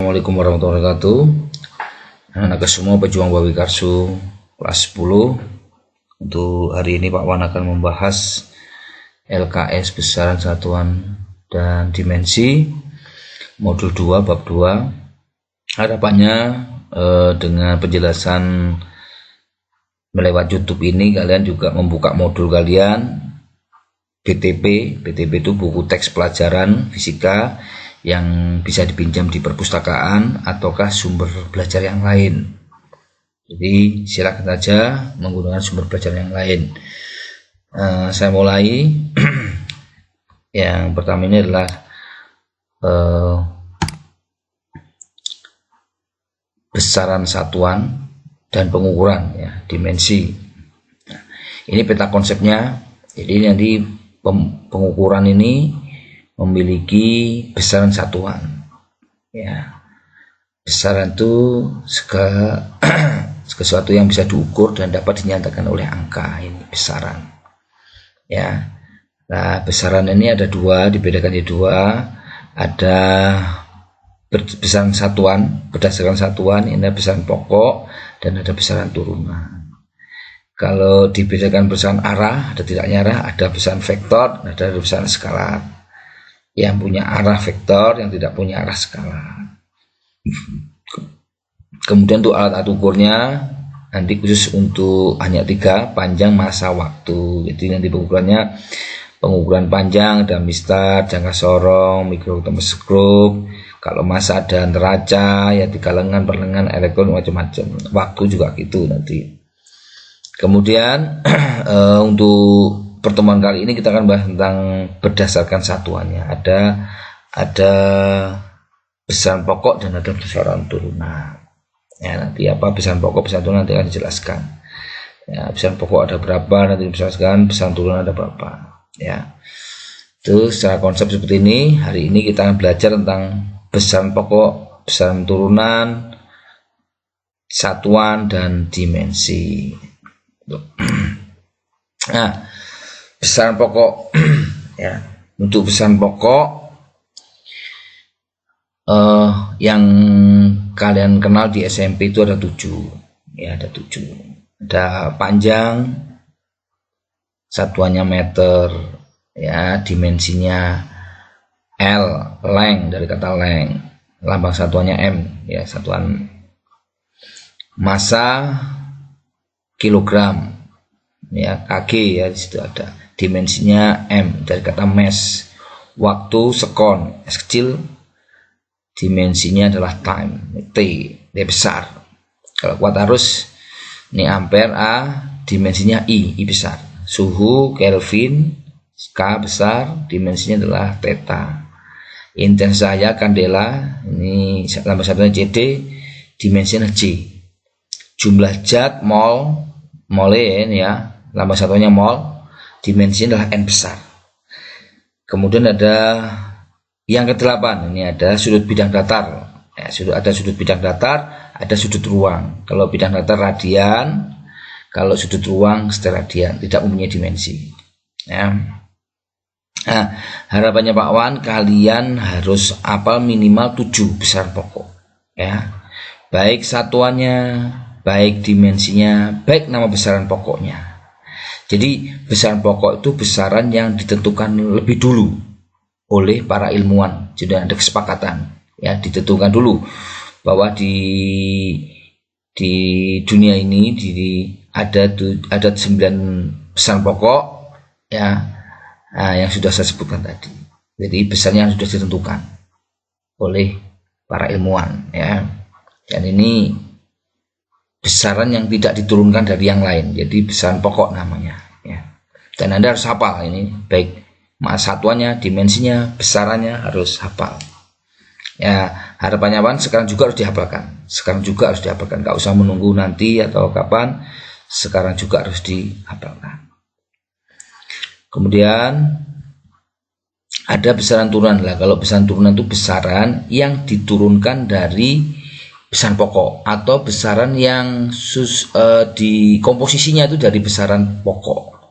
Assalamualaikum warahmatullahi wabarakatuh. Anak-anak semua pejuang Bawi Karsu kelas 10. Untuk hari ini Pak Wan akan membahas LKS besaran satuan dan dimensi modul 2 bab 2. Harapannya dengan penjelasan melewat YouTube ini kalian juga membuka modul kalian BTP. BTP itu buku teks pelajaran fisika yang bisa dipinjam di perpustakaan ataukah sumber belajar yang lain. Jadi silakan saja menggunakan sumber belajar yang lain. Saya mulai. Yang pertama ini adalah besaran satuan dan pengukuran, ya, dimensi. Nah, ini peta konsepnya. Jadi nanti pengukuran ini memiliki besaran satuan, ya. Besaran itu sesuatu yang bisa diukur dan dapat dinyatakan oleh angka. Ini besaran, ya. Nah, besaran ini ada dua, dibedakan jadi dua. Ada besaran satuan berdasarkan satuan, ini ada besaran pokok dan ada besaran turunan. Kalau dibedakan besaran arah, ada tidaknya arah, ada besaran vektor, ada besaran skalar. Yang punya arah vektor, yang tidak punya arah skalar. Kemudian untuk alat ukurnya nanti khusus untuk hanya 3, panjang, masa, waktu. Jadi nanti pengukuran panjang ada mistar, jangka sorong, mikroskop. Kalau masa ada neraca, ya 3 lengan, perlengan, elektron, macam-macam. Waktu juga gitu nanti. Kemudian untuk pertemuan kali ini kita akan bahas tentang berdasarkan satuannya. Ada besaran pokok dan ada besaran turunan. Ya, nanti apa besaran pokok, besaran turunan nanti akan dijelaskan. Ya, besaran pokok ada berapa nanti dijelaskan, besaran turunan ada berapa. Ya, itu secara konsep seperti ini. Hari ini kita akan belajar tentang besaran pokok, besaran turunan, satuan dan dimensi. Nah, besaran pokok, ya. Untuk besaran pokok yang kalian kenal di SMP itu ada 7, ya, ada 7. Ada panjang, satuannya meter, ya, dimensinya L, length dari kata length, lambang satuannya M, ya, satuan massa kilogram, ya, kg, ya, di situ ada. Dimensinya M dari kata mass. Waktu sekon, S kecil. Dimensinya adalah time, T, D besar. Kalau kuat arus ini ampere, A. Dimensinya I besar. Suhu Kelvin, K besar. Dimensinya adalah theta. Intensitas cahaya kandela, ini lambang satunya CD. Dimensinya J. Jumlah zat mol, ya, lambang satunya mol. Dimensinya adalah N besar. Kemudian ada yang ke-8, ini ada sudut bidang datar. Ya, ada sudut bidang datar, ada sudut ruang. Kalau bidang datar radian, kalau sudut ruang steradian, tidak mempunyai dimensi. Ya. Nah, harapannya Pak Wan, kalian harus hafal minimal 7 besaran pokok. Ya. Baik satuannya, baik dimensinya, baik nama besaran pokoknya. Jadi besaran pokok itu besaran yang ditentukan lebih dulu oleh para ilmuwan. Sudah ada kesepakatan, ya, ditentukan dulu bahwa di dunia ini ada 9 besaran pokok, ya, yang sudah saya sebutkan tadi. Jadi besarnya sudah ditentukan oleh para ilmuwan, ya. Dan ini besaran yang tidak diturunkan dari yang lain, jadi besaran pokok namanya, ya. Dan Anda harus hafal ini, baik satuannya, dimensinya, besarannya harus hafal. Ya, harapannya Wan sekarang juga harus dihafalkan. Gak usah menunggu nanti atau kapan, sekarang juga harus dihafalkan. Kemudian ada besaran turunan lah. Kalau besaran turunan itu besaran yang diturunkan dari besaran pokok atau besaran yang di komposisinya itu dari besaran pokok.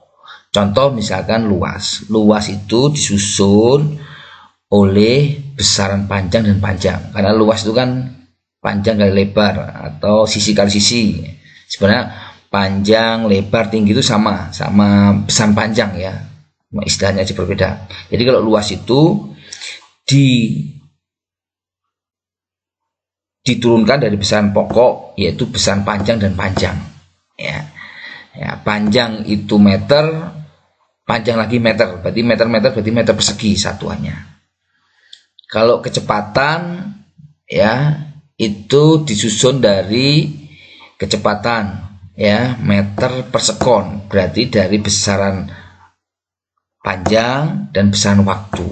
Contoh misalkan luas itu disusun oleh besaran panjang dan panjang. Karena luas itu kan panjang kali lebar atau sisi kali sisi. Sebenarnya panjang, lebar, tinggi itu sama besaran panjang ya. Istilahnya aja berbeda. Jadi kalau luas itu diturunkan dari besaran pokok, yaitu besaran panjang dan panjang. Ya, panjang itu meter, panjang lagi meter, berarti meter berarti meter persegi satuannya. Kalau kecepatan ya itu disusun dari kecepatan ya meter per sekon, berarti dari besaran panjang dan besaran waktu.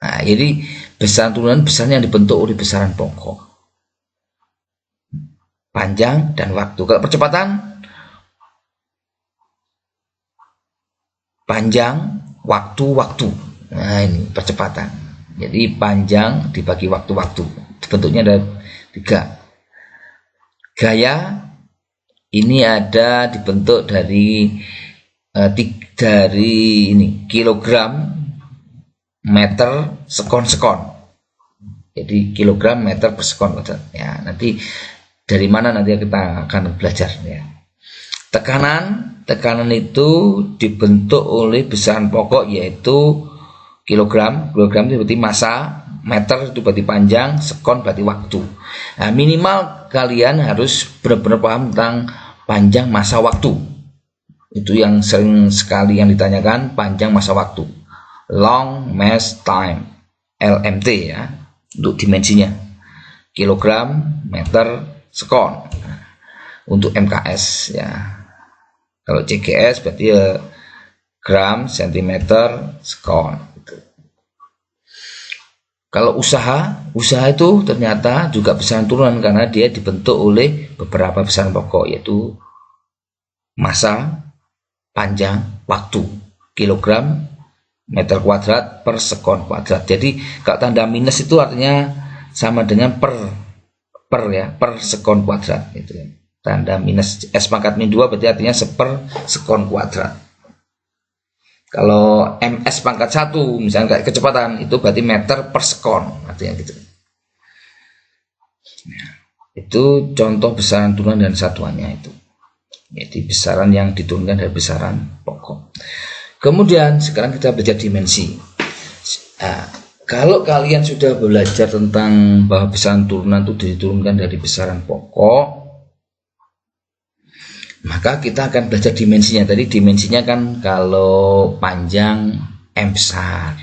Nah, jadi besaran turunan besaran yang dibentuk oleh besaran pokok, panjang dan waktu. Kalau percepatan panjang, waktu. Nah, ini percepatan. Jadi panjang dibagi waktu. Bentuknya ada 3. Gaya ini ada dibentuk dari ini kilogram, meter, sekon. Jadi kilogram, meter per sekon. Ya, nanti dari mana nanti kita akan belajar ya. Tekanan itu dibentuk oleh besaran pokok yaitu kilogram itu berarti massa, meter itu berarti panjang, sekon berarti waktu. Nah, minimal kalian harus benar-benar paham tentang panjang, massa, waktu. Itu yang sering sekali yang ditanyakan, panjang, massa, waktu. Long mass time, LMT ya, untuk dimensinya. Kilogram, meter, sekon. Untuk MKS ya. Kalau CGS berarti ya gram, sentimeter, sekon. Gitu. Kalau usaha itu ternyata juga besaran turunan karena dia dibentuk oleh beberapa besaran pokok yaitu massa, panjang, waktu. Kilogram, meter kuadrat per sekon kuadrat. Jadi kalau tanda minus itu artinya sama dengan per sekon kuadrat gitu ya. Tanda minus S pangkat min 2 berarti artinya seper sekon kuadrat. Kalau MS pangkat 1 misalnya kayak kecepatan itu berarti meter per sekon artinya gitu. Nah, itu contoh besaran turunan dan satuannya itu. Jadi besaran yang diturunkan dari besaran pokok. Kemudian sekarang kita belajar dimensi. Nah, kalau kalian sudah belajar tentang bahwa besaran turunan itu diturunkan dari besaran pokok, maka kita akan belajar dimensinya. Tadi dimensinya kan kalau panjang M besar,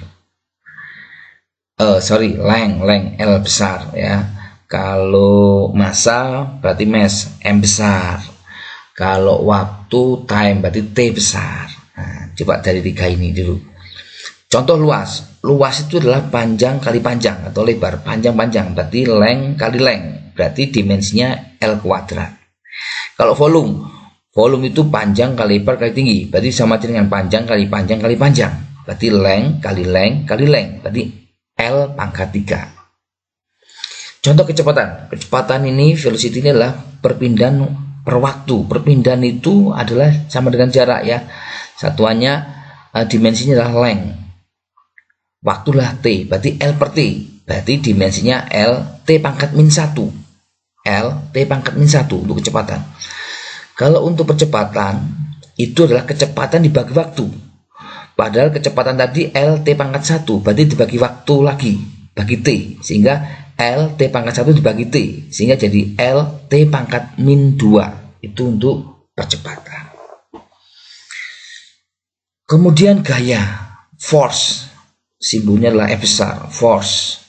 length L besar ya. Kalau massa berarti mass M besar. Kalau waktu time berarti T besar. Nah, coba dari 3 ini dulu. Contoh luas itu adalah panjang kali panjang atau lebar. Panjang berarti length kali length, berarti dimensinya L kuadrat. Kalau volume itu panjang kali lebar kali tinggi, berarti sama dengan panjang kali panjang kali panjang, berarti length kali length kali length, berarti L pangkat 3. Contoh kecepatan ini, velocity ini adalah perpindahan per waktu. Perpindahan itu adalah sama dengan jarak ya, satuannya dimensinya adalah length, waktu adalah T, berarti L per T, berarti dimensinya L T pangkat min 1, L T pangkat min 1 untuk kecepatan. Kalau untuk percepatan itu adalah kecepatan dibagi waktu. Padahal kecepatan tadi L T pangkat 1 berarti dibagi waktu lagi, bagi T, sehingga L T pangkat 1 dibagi T, sehingga jadi L T pangkat min 2. Itu untuk percepatan. Kemudian gaya, force, simbolnya adalah F besar, force.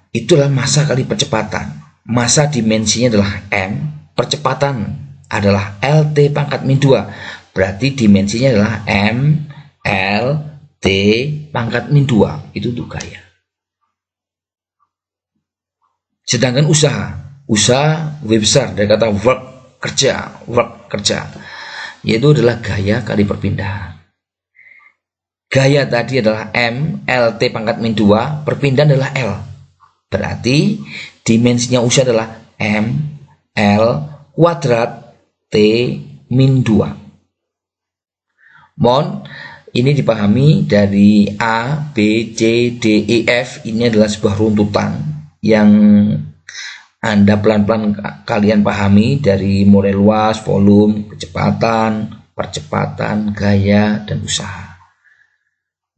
Itulah massa kali percepatan. Massa dimensinya adalah M, percepatan adalah LT pangkat min 2, berarti dimensinya adalah M L T pangkat min 2. Itu untuk gaya. Sedangkan usaha W besar dari kata work kerja, yaitu adalah gaya kali perpindahan. Gaya tadi adalah M LT pangkat min 2, perpindahan adalah L, berarti dimensinya usaha adalah M L kuadrat T min 2. Ini dipahami dari A, B, C, D, E, F. Ini adalah sebuah runtutan yang Anda pelan-pelan kalian pahami dari mulai luas, volume, kecepatan, percepatan, gaya, dan usaha.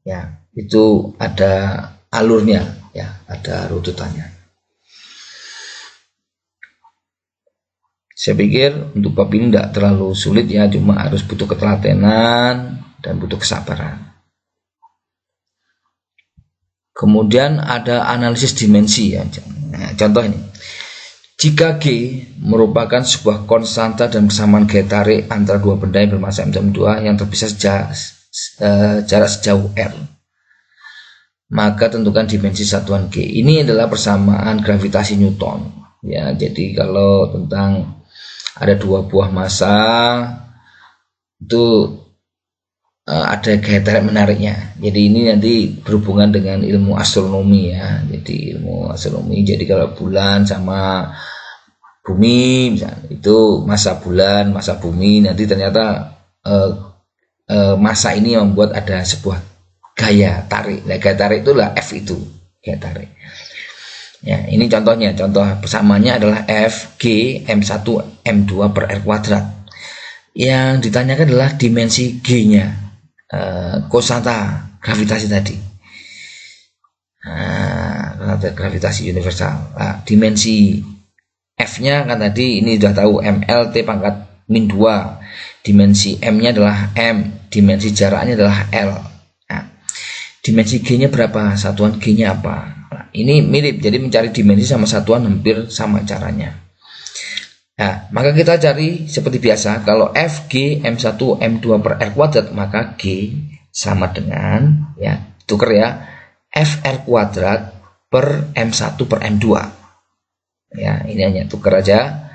Ya, itu ada alurnya, ya, ada runtutannya. Saya pikir untuk bab ini tidak terlalu sulit ya, cuma harus butuh ketelatenan dan butuh kesabaran. Kemudian ada analisis dimensi ya. Nah, contoh ini. Jika G merupakan sebuah konstanta dan persamaan gaya tarik antara dua benda yang bermassa m2 yang terpisah jarak sejauh r, maka tentukan dimensi satuan G. Ini adalah persamaan gravitasi Newton. Ya, jadi kalau tentang ada dua buah massa itu ada gaya tarik menariknya. Jadi ini nanti berhubungan dengan ilmu astronomi ya. Jadi ilmu astronomi. Jadi kalau bulan sama bumi misalnya, itu massa bulan, massa bumi, nanti ternyata massa ini membuat ada sebuah gaya tarik. Nah, gaya tarik itulah F itu, gaya tarik. Ya, ini contohnya. Contoh persamaannya adalah F G M1 M2 per R kuadrat. Yang ditanyakan adalah dimensi G-nya, konstanta gravitasi tadi. Nah, gravitasi universal. Nah, dimensi F-nya kan tadi ini sudah tahu, ML T pangkat min 2. Dimensi M-nya adalah M, dimensi jaraknya adalah L. Nah, dimensi G-nya berapa? Satuan G-nya apa? Nah, ini mirip, jadi mencari dimensi sama satuan hampir sama caranya. Nah, maka kita cari seperti biasa, kalau F, G, M1, M2 per R kuadrat, maka G sama dengan, ya, tuker ya, FR kuadrat per M1 per M2. Ya, ini hanya tukar aja.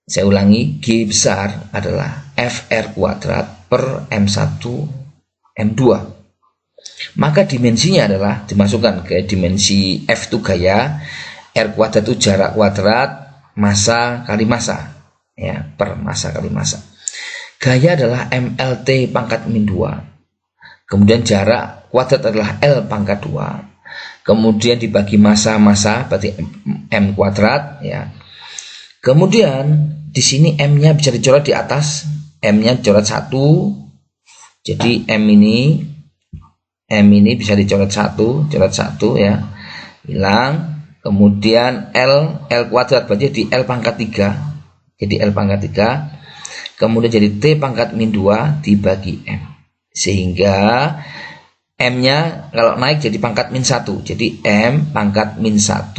Saya ulangi, G besar adalah FR kuadrat per M1 M2. Maka dimensinya adalah dimasukkan ke dimensi F itu gaya, R kuadrat itu jarak kuadrat, massa kali massa, ya, per massa kali massa. Gaya adalah MLT pangkat min 2. Kemudian jarak kuadrat adalah L pangkat 2. Kemudian dibagi massa berarti M kuadrat ya. Kemudian di sini M-nya bisa dicoret di atas, M-nya dicoret 1. Jadi M ini bisa dicoret 1, coret 1 ya. Hilang. Kemudian L kuadrat berarti di L pangkat 3. Jadi L pangkat 3. Kemudian jadi T pangkat min 2 dibagi M. Sehingga M-nya kalau naik jadi pangkat min 1. Jadi M pangkat min 1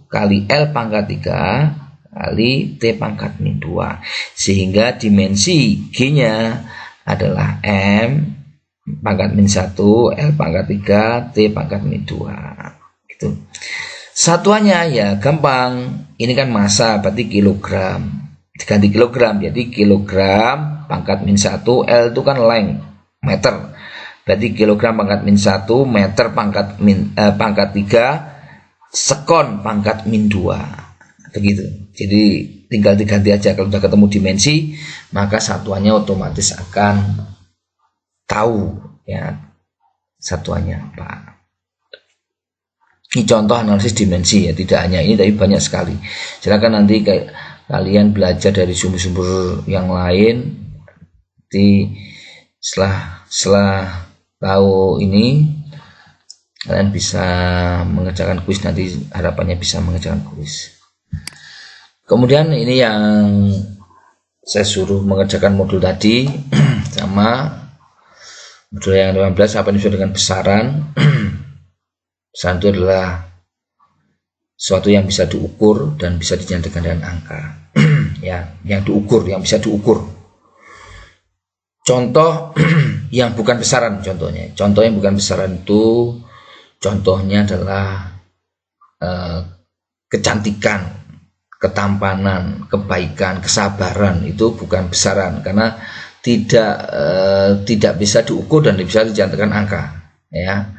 kali L pangkat 3 kali T pangkat min 2. Sehingga dimensi G-nya adalah M pangkat min 1, L pangkat 3, T pangkat min 2. Gitu. Satuannya ya gampang. Ini kan massa berarti kilogram. Diganti kilogram jadi kilogram pangkat min 1, L itu kan length, meter. Berarti kilogram pangkat min 1, meter pangkat 3, sekon pangkat min 2. Begitu. Jadi tinggal diganti aja. Kalau sudah ketemu dimensi, maka satuannya otomatis akan tahu ya satuannya apa. Ini contoh analisis dimensi ya, tidak hanya ini tapi banyak sekali. Silakan nanti kalian belajar dari sumber-sumber yang lain. Setelah tahu ini, kalian bisa mengerjakan kuis, nanti harapannya bisa mengerjakan kuis. Kemudian ini yang saya suruh mengerjakan modul tadi sama modul yang 15, apa yang disebut dengan besaran. Besaran itu adalah sesuatu yang bisa diukur dan bisa dinyatakan dengan angka. Ya, yang diukur, yang bisa diukur. Contoh yang bukan besaran, contohnya. Contoh yang bukan besaran itu contohnya adalah kecantikan, ketampanan, kebaikan, kesabaran. Itu bukan besaran karena tidak bisa diukur dan tidak bisa dinyatakan angka. Ya,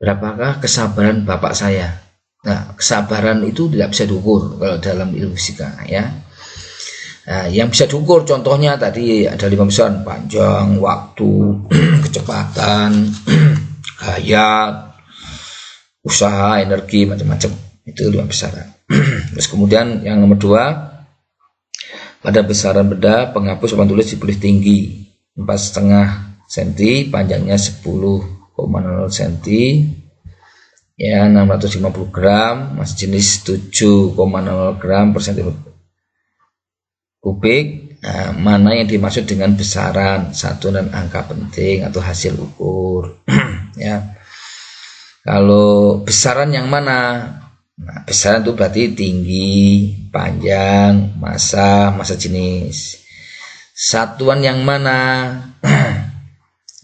berapakah kesabaran bapak saya? Nah, kesabaran itu tidak bisa diukur kalau dalam ilmu fisika. Ya, Nah, yang bisa diukur contohnya tadi ada 5 besaran: panjang, waktu, kecepatan, gaya, usaha, energi, macam-macam. Itu 5 besaran. Terus kemudian yang nomor 2, pada besaran benda penghapus papan tulis dipilih tinggi 4,5 cm, panjangnya 10,00 cm, ya 650 gram, masih jenis 7,00 gram per cm kubik. Nah, mana yang dimaksud dengan besaran, satuan dan angka penting atau hasil ukur? Ya, kalau besaran yang mana? Nah, besaran itu berarti tinggi, panjang, massa jenis. Satuan yang mana?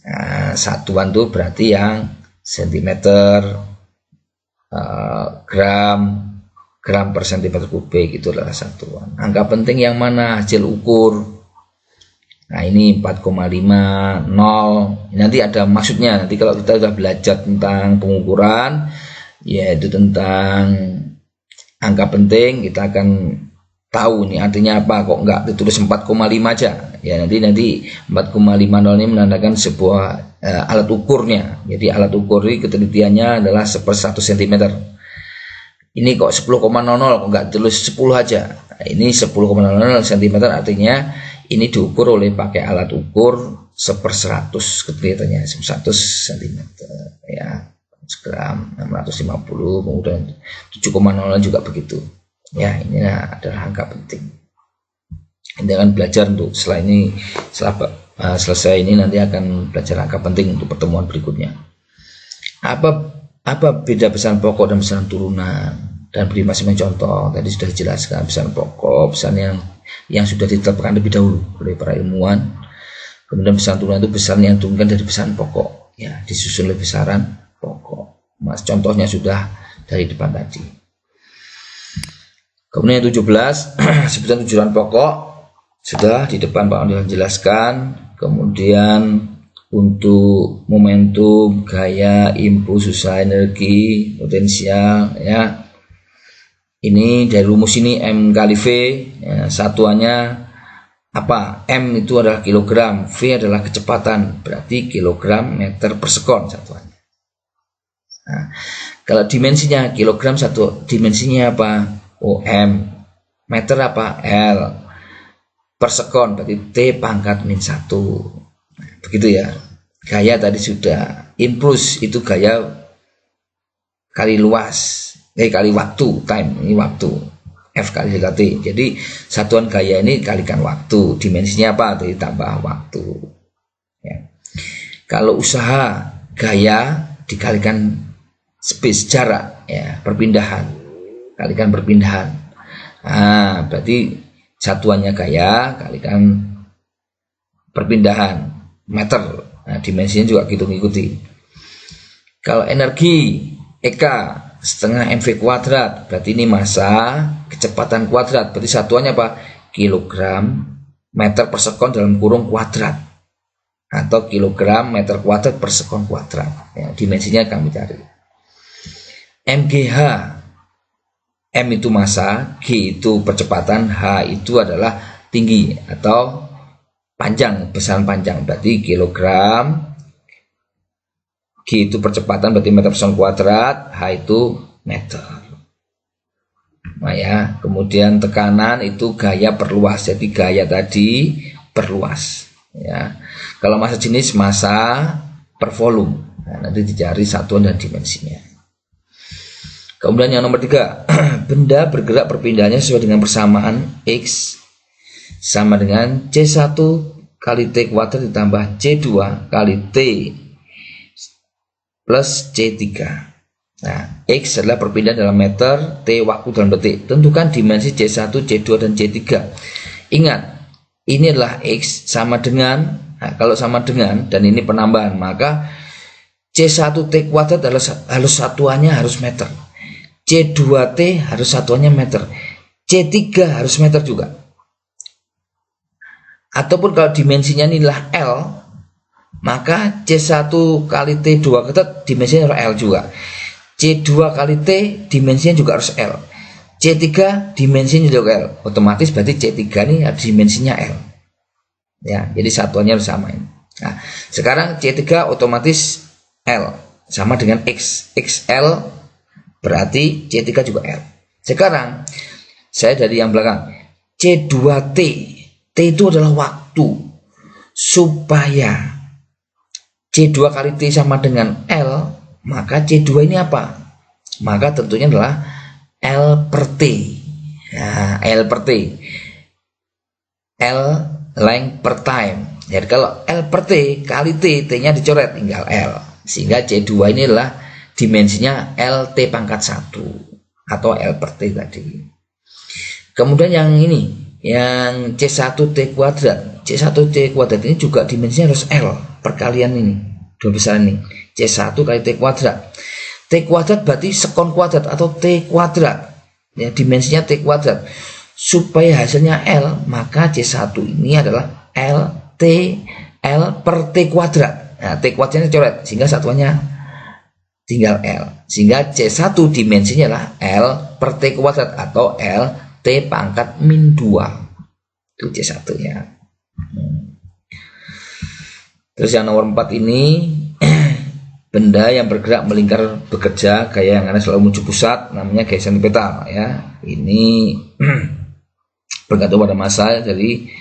Nah, satuan itu berarti yang sentimeter, gram per cm kubik, itu adalah satuan. Angka penting yang mana? Hasil ukur. Nah, ini 4,50. Nanti ada maksudnya. Nanti kalau kita sudah belajar tentang pengukuran, yaitu tentang angka penting, kita akan tahu nih artinya apa. Kok enggak ditulis 4,5 aja? Ya, nanti 4,50 ini menandakan sebuah alat ukurnya. Jadi alat ukur ini ketelitiannya adalah 1/1 cm. Ini kok 10,00 kok enggak tulis 10 aja? Nah, ini 10,00 cm artinya ini diukur oleh pakai alat ukur 1/100 ketelitiannya, 100 cm, ya, gram 650, kemudian 7,00 juga begitu. Ya, ini adalah angka penting. Ini akan belajar untuk setelah selesai ini nanti akan belajar angka penting untuk pertemuan berikutnya. Apa beda besaran pokok dan besaran turunan, dan beri masing-masing contoh. Tadi sudah dijelaskan besaran pokok, besaran yang sudah ditetapkan lebih dahulu oleh para ilmuwan. Kemudian besaran turunan itu besaran yang diturunkan dari besaran pokok, ya, disusul oleh besaran pokok. Mas contohnya sudah dari depan tadi. Kemudian yang 17, sebutan tujuan pokok sudah di depan Pak Onil jelaskan. Kemudian untuk momentum, gaya, impuls, usaha, energi, potensial, ya. Ini dari rumus ini M kali V, ya, satuannya apa? M itu adalah kilogram, V adalah kecepatan, berarti kilogram meter per sekon satuannya. Nah, kalau dimensinya kilogram, satu dimensinya apa? M. Meter apa? L. Per sekon berarti T pangkat -1. Begitu ya. Gaya tadi sudah. Impuls itu gaya kali luas, kali waktu, time, ini waktu, F kali T. Jadi satuan gaya ini kalikan waktu, dimensinya apa? Ditambah waktu, ya. Kalau usaha, gaya dikalikan space, jarak, ya, perpindahan, kalikan perpindahan. Nah, berarti satuannya gaya kalikan perpindahan, meter. Nah, dimensinya juga gitu mengikuti. Kalau energi, EK setengah mv kuadrat, berarti ini massa, kecepatan kuadrat, berarti satuannya apa? Kilogram meter per sekon dalam kurung kuadrat, atau kilogram meter kuadrat per sekon kuadrat, ya, dimensinya kami cari. MGH, M itu massa, G itu percepatan, H itu adalah tinggi atau panjang, besaran panjang, berarti kilogram, G itu percepatan berarti meter per sekon kuadrat, H itu meter. Nah, ya, kemudian tekanan itu gaya perluas, jadi gaya tadi perluas, ya. Kalau massa jenis massa per volume, nah, nanti dicari satuan dan dimensinya. Kemudian yang nomor 3, benda bergerak perpindahannya sesuai dengan persamaan X sama dengan C1 kali T kuadrat ditambah C2 kali T plus C3. Nah, X adalah perpindahan dalam meter, T waktu dalam detik. Tentukan dimensi C1, C2, dan C3. Ingat, ini adalah X sama dengan, nah, kalau sama dengan, dan ini penambahan, maka C1 T kuadrat harus satuannya harus meter. C2T harus satuannya meter. C3 harus meter juga. Ataupun kalau dimensinya inilah L, maka C1 kali T2 kuadrat dimensinya harus L juga. C2 kali T dimensinya juga harus L. C3 dimensinya juga L. Otomatis berarti C3 ini dimensinya L. Ya, jadi satuannya harus sama ini. Nah, sekarang C3 otomatis L sama dengan X. XL berarti C3 juga L. Sekarang saya dari yang belakang. C2T. T itu adalah waktu. Supaya C2 kali T sama dengan L, maka C2 ini apa? Maka tentunya adalah L per T. Nah, L per T. L length per time. Jadi kalau L per T kali T, T-nya dicoret tinggal L. Sehingga C2 ini adalah dimensinya LT pangkat 1 atau L per T tadi. Kemudian yang ini, yang C1T kuadrat. C1T kuadrat ini juga dimensinya harus L perkalian ini. Dua besar ini. C1 kali T kuadrat. T kuadrat berarti sekon kuadrat atau T kuadrat. Ya, dimensinya T kuadrat. Supaya hasilnya L, maka C1 ini adalah L per T kuadrat. Nah, T kuadratnya coret sehingga satuannya tinggal L. Sehingga C1 dimensinya adalah L per T kuadrat atau L T pangkat min 2. Itu C1 ya. Terus yang nomor 4 ini benda yang bergerak melingkar bekerja gaya yang aneh selalu menuju pusat, namanya gaya sentripetal ya. Ini bergantung pada massa, jadi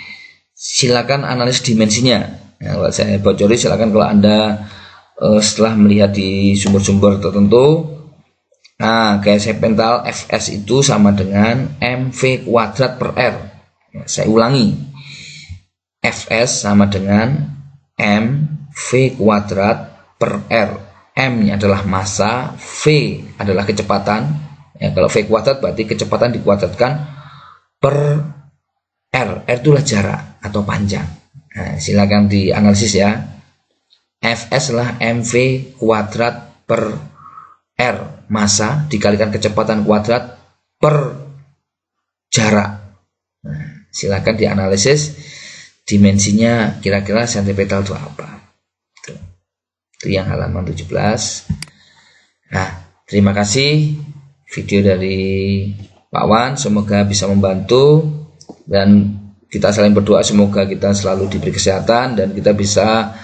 silakan analisis dimensinya. Ya, kalau saya bocori silakan kalau Anda setelah melihat di sumber-sumber tertentu. Nah, gaya sentripetal Fs itu sama dengan mv kuadrat per R. Ya, saya ulangi. Fs sama dengan mv kuadrat per R. M-nya adalah massa, V adalah kecepatan. Ya, kalau V kuadrat berarti kecepatan dikuadratkan per R. R itulah jarak atau panjang. Nah, silakan dianalisis ya. Fs adalah mv kuadrat per R, massa dikalikan kecepatan kuadrat per jarak. Nah, silakan dianalisis dimensinya kira-kira sentripetal itu apa. Itu yang halaman 17. Nah, terima kasih video dari Pak Wan, semoga bisa membantu dan kita saling berdoa semoga kita selalu diberi kesehatan dan kita bisa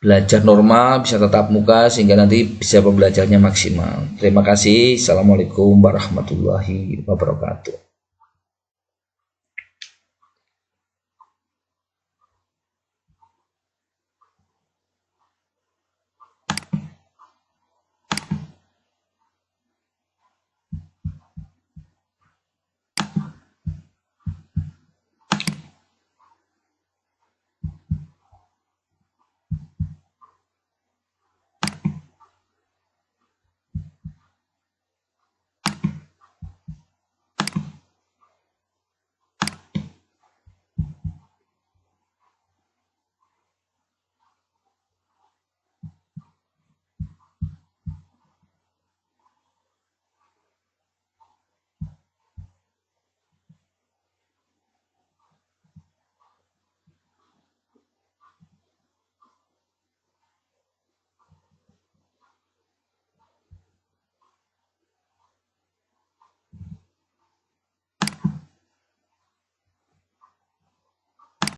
belajar normal, bisa tatap muka sehingga nanti bisa pembelajarannya maksimal. Terima kasih. Assalamualaikum warahmatullahi wabarakatuh.